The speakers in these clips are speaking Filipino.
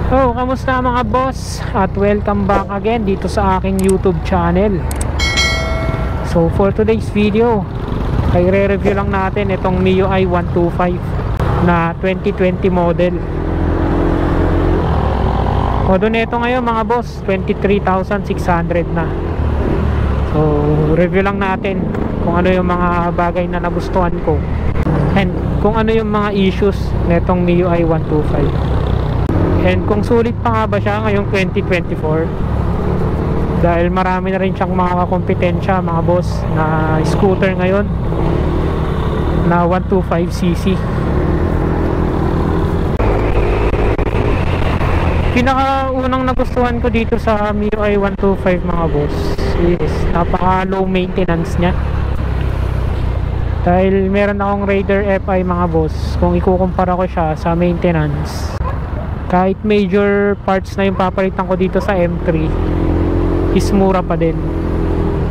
Oh, kamusta mga boss? At welcome back again dito sa aking YouTube channel. So for today's video, ay re-review lang natin itong MIUI 125 na 2020 model. Modo nito ngayon mga boss, 23,600 na. So review lang natin kung ano yung mga bagay na nagustuhan ko and kung ano yung mga issues nitong MIUI 125. And kung sulit pa nga ba siya ngayong 2024, dahil marami na rin siyang mga kompetensya mga boss na scooter ngayon na 125cc. Pinakaunang nagustuhan ko dito sa MIUI 125 mga boss is napaka low maintenance niya. Dahil meron akong Raider FI mga boss, kung ikukumpara ko siya sa maintenance, kahit major parts na yung papalitan ko dito sa M3 is mura pa din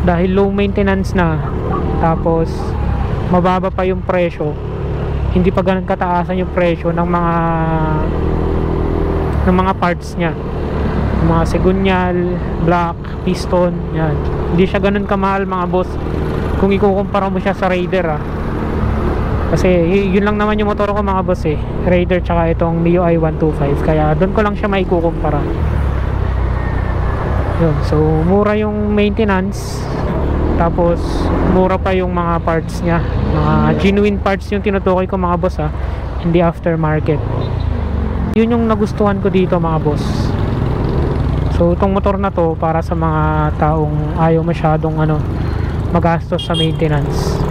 dahil low maintenance na, tapos mababa pa yung presyo, hindi pa ganun kataasan yung presyo ng mga parts nya, mga segunyal, block, piston, yan. Hindi siya ganun kamahal mga boss kung ikukumpara mo siya sa Raider kasi yun lang naman yung motor ko mga boss Raider tsaka itong MIUI 125, kaya doon ko lang siya maikukumpara. Yun, so mura yung maintenance, tapos mura pa yung mga parts nya, mga genuine parts yung tinutukoy ko mga boss hindi aftermarket. Yun yung nagustuhan ko dito mga boss. So itong motor na to para sa mga taong ayaw masyadong magastos sa maintenance.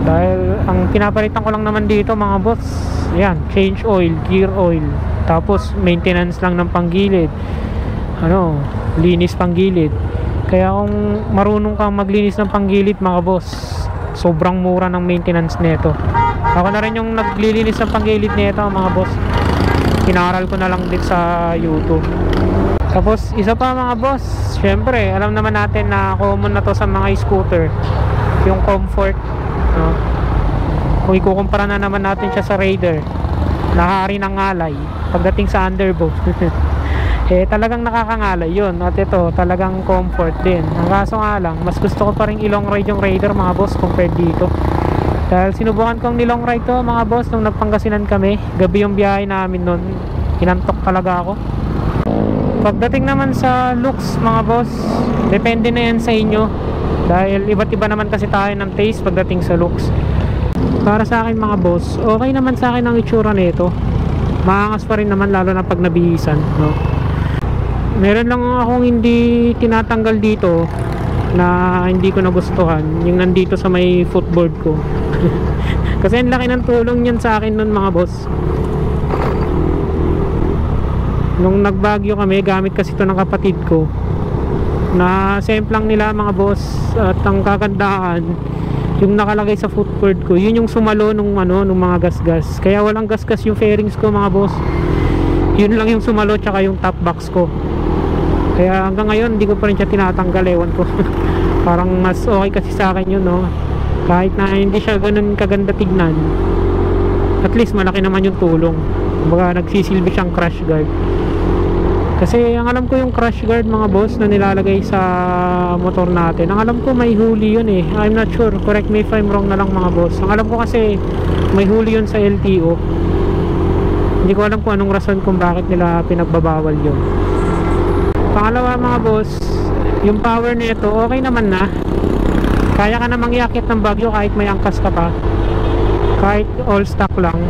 Dahil ang pinapalitan ko lang naman dito mga boss, ayan, change oil, gear oil, tapos maintenance lang ng panggilid, linis panggilid. Kaya kung marunong kang maglinis ng panggilid mga boss, sobrang mura ng maintenance nito. Ako na rin yung naglilinis ng panggilid nito mga boss, inaral ko na lang din sa YouTube. Tapos isa pa mga boss, syempre alam naman natin na common na to sa mga scooter, yung comfort. Kung ikukumpara na naman natin siya sa Raider, nahari ng ngalay pagdating sa underbow. Talagang nakakangalay yun, at ito talagang comfort din. Ang kaso nga lang, mas gusto ko pa rin i-long ride yung Raider mga boss compared dito, dahil sinubukan kong ni-long ride to mga boss nung nagpangasinan kami. Gabi yung biyahe namin nun, inantok talaga ako. Pagdating naman sa looks mga boss, depende na yan sa inyo, dahil iba't iba naman kasi tayo ng taste pagdating sa looks. Para sa akin mga boss, okay naman sa akin ang itsura nito. Maangas pa rin naman, lalo na pag nabihisan, Meron lang akong hindi tinatanggal dito na hindi ko nagustuhan, yung nandito sa may footboard ko. Kasi ang laki ng tulong yan sa akin nun mga boss. Nung nagbagyo kami, gamit kasi ito ng kapatid ko, na semplang nila mga boss. At ang kagandahan, yung nakalagay sa footboard ko, yun yung sumalo nung mga gasgas. Kaya walang gasgas yung fairings ko mga boss, yun lang yung sumalo, tsaka yung top box ko. Kaya hanggang ngayon hindi ko pa rin siya tinatanggal, ewan ko. Parang mas okay kasi sa akin yun, kahit na hindi siya ganun kaganda tignan, at least malaki naman yung tulong. Kumbaga nagsisilbi siyang crash guard. Kasi ang alam ko yung crash guard mga boss na nilalagay sa motor natin, ang alam ko may huli yun I'm not sure, correct me if I'm wrong na lang mga boss. Ang alam ko kasi may huli yun sa LTO. Hindi ko alam kung anong rason kung bakit nila pinagbabawal yun. Pangalawa mga boss, yung power nito okay naman na. Kaya ka namang iakit ng Baguio kahit may angkas ka pa, kahit all stock lang.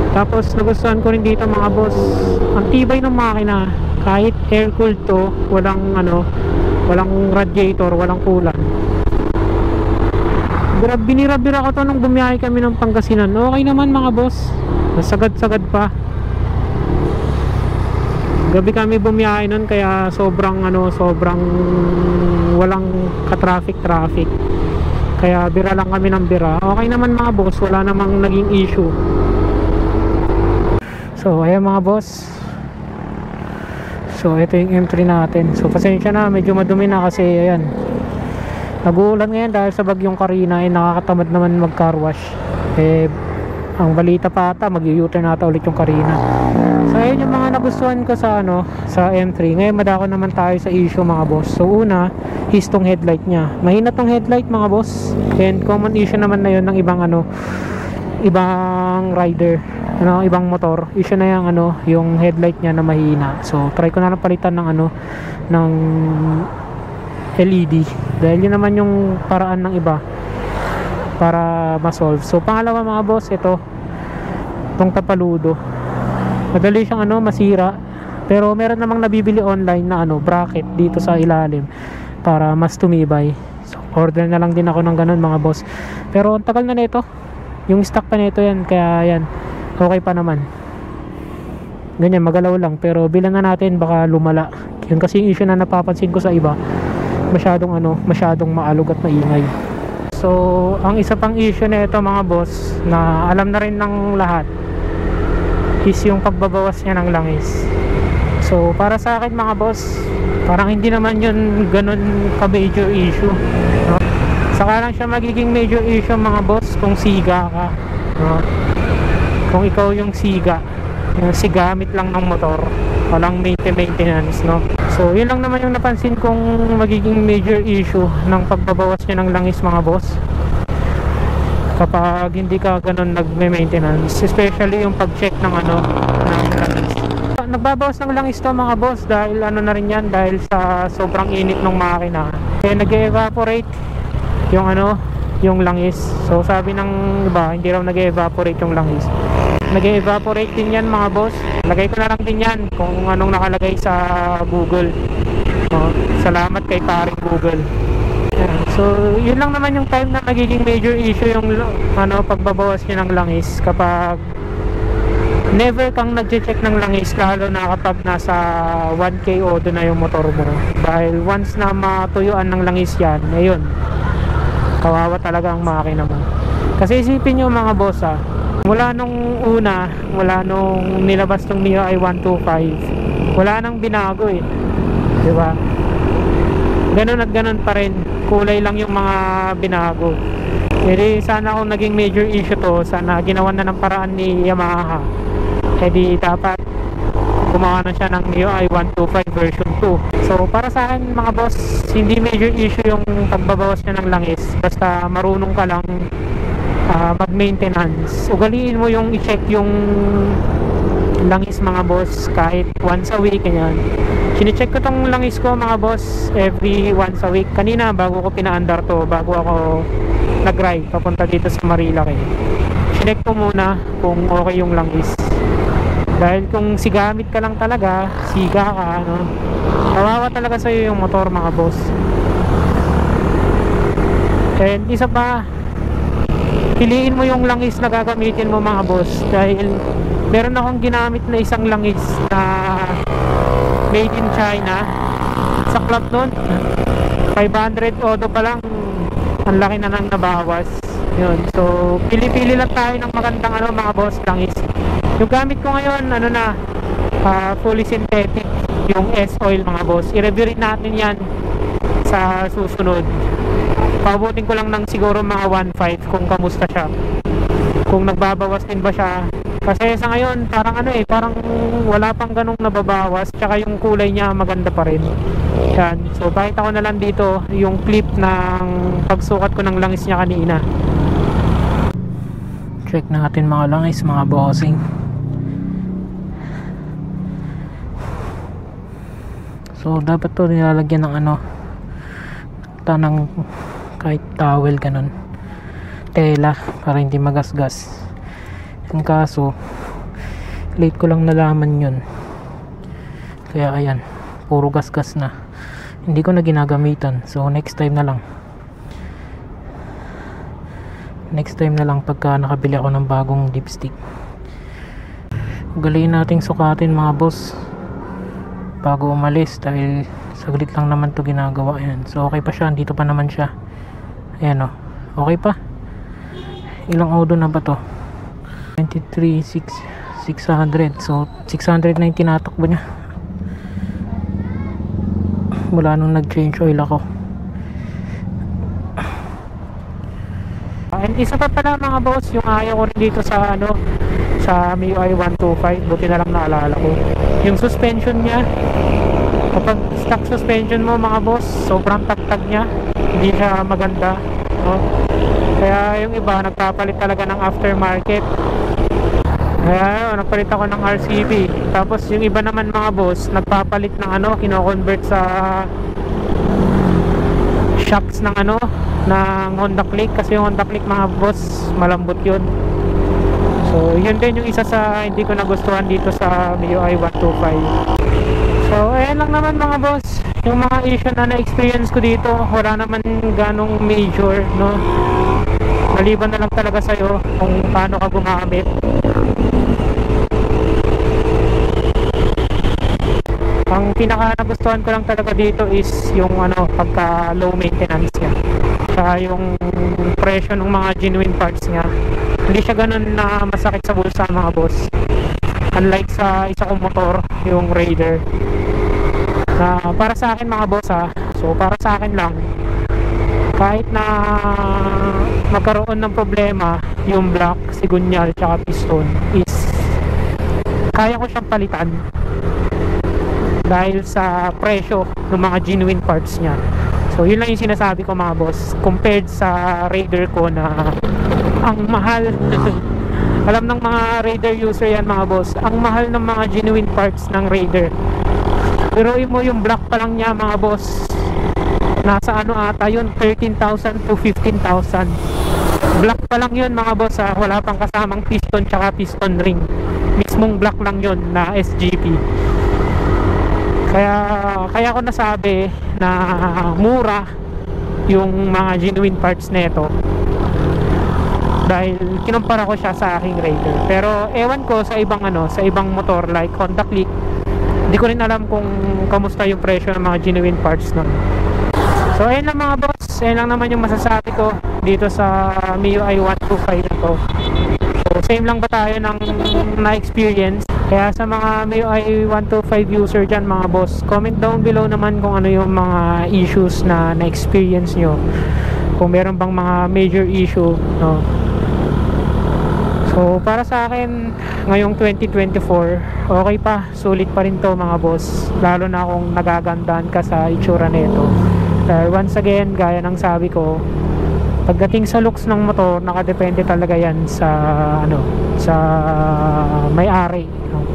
Tapos nagustuhan ko rin dito mga boss, ang tibay ng makina. Kahit air cooled to, walang radiator, walang coolant. Binira-bira ko to nung bumiyahe kami ng Pangasinan. Okay naman mga boss, nasagad-sagad pa. Gabi kami bumiyahe nun, kaya sobrang walang ka-traffic. Kaya bira lang kami ng bira. Okay naman mga boss, wala namang naging issue. So ayan mga boss, so ito yung M3 natin. So pasensya na, medyo madumi na kasi ayan, nag-uulan ngayon dahil sa bagyong Karina. Nakakatamad naman mag car wash. Ang balita pa ata, mag-u-turn ata ulit yung Carina. So ayun yung mga nagustuhan ko sa sa M3. Ngayon madako naman tayo sa issue mga boss. So una is tong headlight nya. Mahina tong headlight mga boss. And common issue naman na yun ng ibang ibang rider, ibang motor. Issue na yung yung headlight nya na mahina. So try ko na lang palitan ng ng LED. Dahil yun naman yung paraan ng iba para ma-solve. So pangalawa mga boss, ito tong tapaludo. Madali siyang masira. Pero meron namang nabibili online na bracket dito sa ilalim para mas tumibay. So order na lang din ako ng ganun mga boss. Pero ang tagal na nito. Yung stock pa nito yan, kaya yan. Okay pa naman. Ganyan, magalaw lang. Pero bilang na natin, baka lumala. Yun kasi yung issue na napapansin ko sa iba. Masyadong maalog at maingay. So, ang isa pang issue na ito mga boss, na alam na rin ng lahat, is yung pagbabawas niya ng langis. So, para sa akin mga boss, parang hindi naman yun ganun ka-major issue. Saka lang siya magiging major issue mga boss kung siga ka. Kung ikaw yung sigamit lang ng motor, walang maintenance, So yun lang naman yung napansin kong magiging major issue ng pagbabawas niya ng langis mga boss, kapag hindi ka ganun nagme-maintenance, especially yung pag-check ng langis. Nagbabawas ng langis to mga boss dahil na rin yan, dahil sa sobrang init ng makina. Kaya nag-evaporate yung langis. So sabi ng iba, hindi raw nag-evaporate yung langis. Nag-evaporate din yan mga boss. Lagay ko na lang din yan kung anong nakalagay sa Google. Salamat kay paring Google. So yun lang naman yung time na nagiging major issue yung pagbabawas niya ng langis, kapag never kang nagche-check ng langis, lalo na kapag nasa 1K odo na yung motor mo. Dahil once na matuyuan ng langis yan, ayun, kawawa talaga ang makina mo. Kasi isipin nyo mga boss, mula nung nilabas tong MIUI 125, wala nang binago diba? Ganun at ganun pa rin, kulay lang yung mga binago. Jadi sana kung naging major issue to, sana ginawan na ng paraan ni Yamaha, dapat gumawa na siya ng MIUI 125 version 2. So para sa akin mga boss, hindi major issue yung pagbabawas niya ng langis, basta marunong ka lang mag-maintenance. Ugaliin mo yung i-check yung langis mga boss, kahit once a week, ganyan. Chine-check ko tong langis ko mga boss every once a week. Kanina bago ko pinaandar to, bago ako nag-ride papunta dito sa Marilaki, chinek ko muna kung okay yung langis. Dahil kung sigamit ka lang talaga, siga ka, kawawa talaga sa'yo yung motor mga boss. And isa pa, piliin mo yung langis na gagamitin mo mga boss. Dahil meron akong ginamit na isang langis na made in China. Sa club nun, 500 odo pa lang, ang laki na nang nabawas. Yun. So pili-pili lang tayo ng magandang mga boss langis. Yung gamit ko ngayon fully synthetic, yung S-Oil mga boss. I-review rin natin yan sa susunod. Paabutin ko lang ng siguro mga 1.5 kung kamusta siya, kung nagbabawas din ba siya. Kasi sa ngayon parang parang wala pang ganong nababawas, tsaka yung kulay niya maganda pa rin. Yan. So pakita ko na lang dito yung clip ng pagsukat ko ng langis niya kanina. Check natin mga langis mga bossing. So dapat to nilalagyan ng tanang kahit towel ganun, tela, para hindi magasgas. Ang kaso late ko lang nalaman yun, kaya ayan, puro gasgas na, hindi ko na ginagamitan. So next time na lang pagka nakabili ako ng bagong dipstick. Ugaliin nating sukatin mga boss bago umalis, dahil saglit lang naman to ginagawa yan. So okay pa siya, dito pa naman siya. Ayan okay pa. Ilang odo na ba to? 23,600. So 690 natakbo niya mula nung nag change oil ako. And isa pa pala mga boss, yung ayaw ko rin dito sa ano, sa MIUI 125, buti na lang naalala ko. Yung suspension niya, kapag stock suspension mo mga boss, sobrang tagtag niya, hindi siya maganda, no? Kaya yung iba nagpapalit talaga ng aftermarket. Kaya nagpalit ako ng RCB. Tapos yung iba naman mga boss, nagpapalit ng ano, kino-convert sa shocks ng ano, ng Honda Click. Kasi yung Honda Click mga boss, malambot yun. So yun din yung isa sa hindi ko nagustuhan dito sa MIUI 125. So ayan lang naman mga boss, yung mga issue na na-experience ko dito. Wala naman ganong major, no? Maliban na lang talaga sa'yo kung paano ka gumamit. Ang pinaka nagustuhan ko lang talaga dito is yung ano, pagka low maintenance niya, saka yung presyo ng mga genuine parts niya. Hindi siya ganun na masakit sa bulsa mga boss, unlike sa isa kong motor, yung Raider, na para sa akin mga boss ha. So para sa akin lang, kahit na magkaroon ng problema yung block, sigunyal, tsaka piston, is kaya ko siyang palitan dahil sa presyo ng mga genuine parts niya. So yun lang yung sinasabi ko mga boss, compared sa Raider ko na ang mahal. Alam ng mga Raider user yan mga boss, ang mahal ng mga genuine parts ng Raider. Pero mo yung block pa lang niya mga boss, nasa ano ata yun, 13,000 to 15,000. Block pa lang yun mga boss ha, wala pang kasamang piston tsaka piston ring. Mismong block lang yun na SGP. Kaya ko nasabi na mura yung mga genuine parts nito, dahil kinumpara ko siya sa aking Raider. Pero ewan ko sa ibang ano, sa ibang motor like Honda Click, hindi ko rin alam kung kamusta yung presyo ng mga genuine parts nun. So ayun lang mga boss, ayun lang naman yung masasabi ko dito sa MIUI 125 ito. So same lang ba tayo ng na-experience? Kaya sa mga MIUI 125 user dyan mga boss, comment down below naman kung ano yung mga issues na na-experience nyo, kung meron bang mga major issue, no? So para sa akin ngayong 2024, okay pa, sulit pa rin to mga boss, lalo na kung nagagandahan ka sa itsura nito. Once again, gaya ng sabi ko, pagdating sa looks ng motor, nakadepende talaga yan sa ano, sa may-ari, no?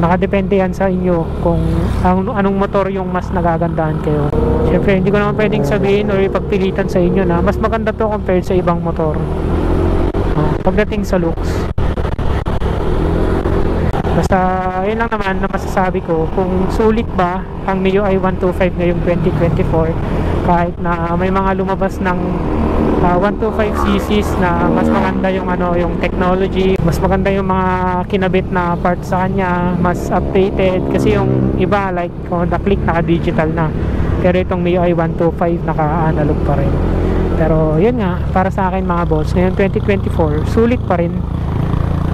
Nakadepende yan sa inyo kung anong motor yung mas nagagandahan kayo. Siyempre hindi ko naman pwedeng sabihin o ipagpilitan sa inyo na mas maganda to compared sa ibang motor, pagdating sa looks. Basta yun lang naman na masasabi ko, kung sulit ba ang MIUI 125 ngayong 2024, kahit na may mga lumabas ng 125cc's na mas maganda yung ano, yung technology, mas maganda yung mga kinabit na parts sa kanya, mas updated. Kasi yung iba like Honda Click naka-digital na, pero itong MIUI 125 naka-analog pa rin. Pero yun nga, para sa akin mga boss, ngayong 2024 sulit pa rin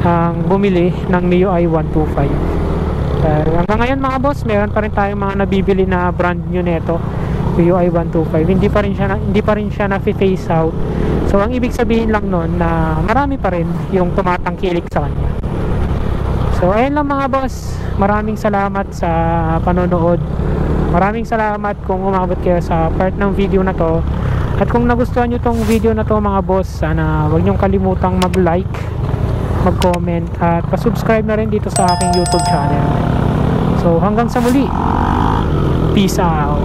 ang bumili ng MIUI 125. Pero hanggang ngayon mga boss, meron pa rin tayong mga nabibili na brand new neto MIUI 125. Hindi pa rin siya na-phase out. So ang ibig sabihin lang nun na marami pa rin yung tumatangkilik sa kanya. So ayun lang mga boss, maraming salamat sa panonood. Maraming salamat kung umabot kayo sa part ng video na to. At kung nagustuhan nyo tong video na to mga boss, sana huwag nyong kalimutang mag-like, mag-comment, at pa-subscribe na rin dito sa aking YouTube channel. So hanggang sa muli, peace out.